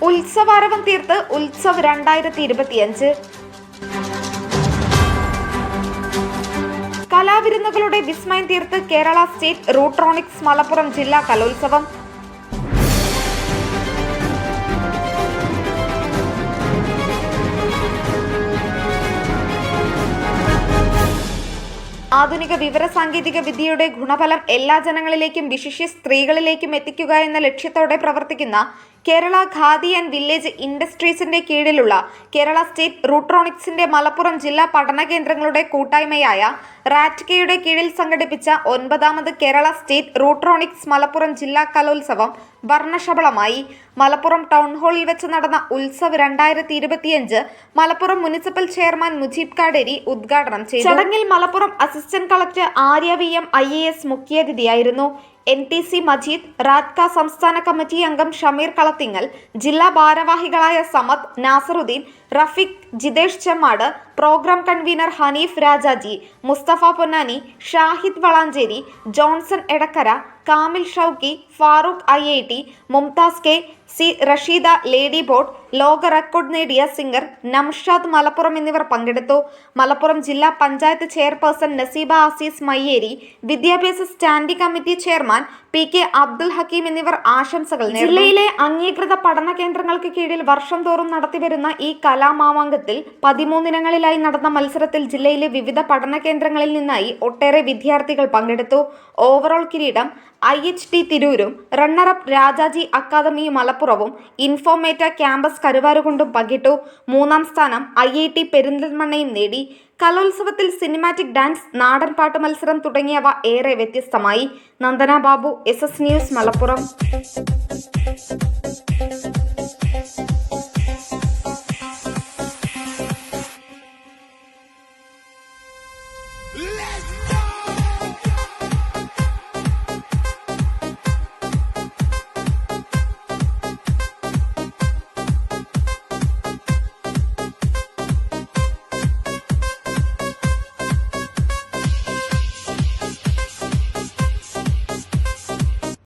ഉത്സവാരവം തീർത്ത് ഉത്സവ് 2025. കലാവിരുന്നുകളുടെ വിസ്മയം തീർത്ത് കേരള സ്റ്റേറ്റ് റൂട്രോണിക്സ് മലപ്പുറം ജില്ലാ കലോത്സവം. ആധുനിക വിവരസാങ്കേതിക വിദ്യയുടെ ഗുണഫലം എല്ലാ ജനങ്ങളിലേക്കും വിശിഷ്യ സ്ത്രീകളിലേക്കും എത്തിക്കുക എന്ന ലക്ഷ്യത്തോടെ പ്രവർത്തിക്കുന്ന കേരള ഖാദി ആൻഡ് വില്ലേജ് ഇൻഡസ്ട്രീസിന്റെ കീഴിലുള്ള കേരള സ്റ്റേറ്റ് റൂട്രോണിക്സിന്റെ മലപ്പുറം ജില്ലാ പഠന കേന്ദ്രങ്ങളുടെ കൂട്ടായ്മയായ റാറ്റ്കയുടെ കീഴിൽ സംഘടിപ്പിച്ച 9ാമത് കേരള സ്റ്റേറ്റ് റൂട്രോണിക്സ് മലപ്പുറം ജില്ലാ കലോത്സവം വർണ്ണശബളമായി. മലപ്പുറം ടൗൺ ഹാളിൽ വെച്ച് നടന്ന ഉത്സവ് 2025 മലപ്പുറം മുനിസിപ്പൽ ചെയർമാൻ മുജീബ് കാടേരി ഉദ്ഘാടനം ചെയ്തു. ചടങ്ങിൽ Malappuram assistant collector Arya VM IAS മുഖ്യാതിഥിയായിരുന്നു. NTC മജീദ്, റാറ്റ്ക സംസ്ഥാന കമ്മിറ്റി അംഗം ഷമീർ കളത്തിങ്ങൽ, ജില്ലാ ഭാരവാഹികളായ Samad, Nasaruddin, Rafeeq, Jithesh Chemmad, program convener Haneef Rajaji, Musthafa Ponnani, Shahid Valanchery, Johnson Edakkara, Kamil Shouki, Farooq IIT, Mumtaz K, C Rasheeda lady board, ലോക റെക്കോർഡ് നേടിയ സിംഗർ നംഷാദ് മലപ്പുറം എന്നിവർ പങ്കെടുത്തു. മലപ്പുറം ജില്ലാ പഞ്ചായത്ത് ചെയർപേഴ്സൺ നസീബ അസീസ് മയ്യേരി, വിദ്യാഭ്യാസ standing committee chairman PK Abdul Hakeem എന്നിവർ ആശംസകൾ നേർന്നു. ജില്ലയിലെ അംഗീകൃത പഠന കേന്ദ്രങ്ങൾക്ക് കീഴിൽ വർഷം തോറും നടത്തിവരുന്ന ഈ കലാമാമാങ്കത്തിൽ 13 ഇനങ്ങളിലായി നടന്ന മത്സരത്തിൽ ജില്ലയിലെ വിവിധ പഠന കേന്ദ്രങ്ങളിൽ നിന്നായി ഒട്ടേറെ വിദ്യാർത്ഥികൾ പങ്കെടുത്തു. ഓവറോൾ കിരീടം IHT തിരൂരും, റണ്ണറപ്പ് രാജാജി അക്കാദമി മലപ്പുറവും ഇൻഫോമേറ്റ ക്യാമ്പസ് കരുവാരുകൊണ്ടും പങ്കിട്ടു. 3ാം സ്ഥാനം IIT പെരിന്തൽമണ്ണയും നേടി. കലോത്സവത്തിൽ സിനിമാറ്റിക് ഡാൻസ്, നാടൻ പാട്ട് മത്സരം തുടങ്ങിയവ ഏറെ വ്യത്യസ്തമായി. Nandana Babu, SS news, Malappuram.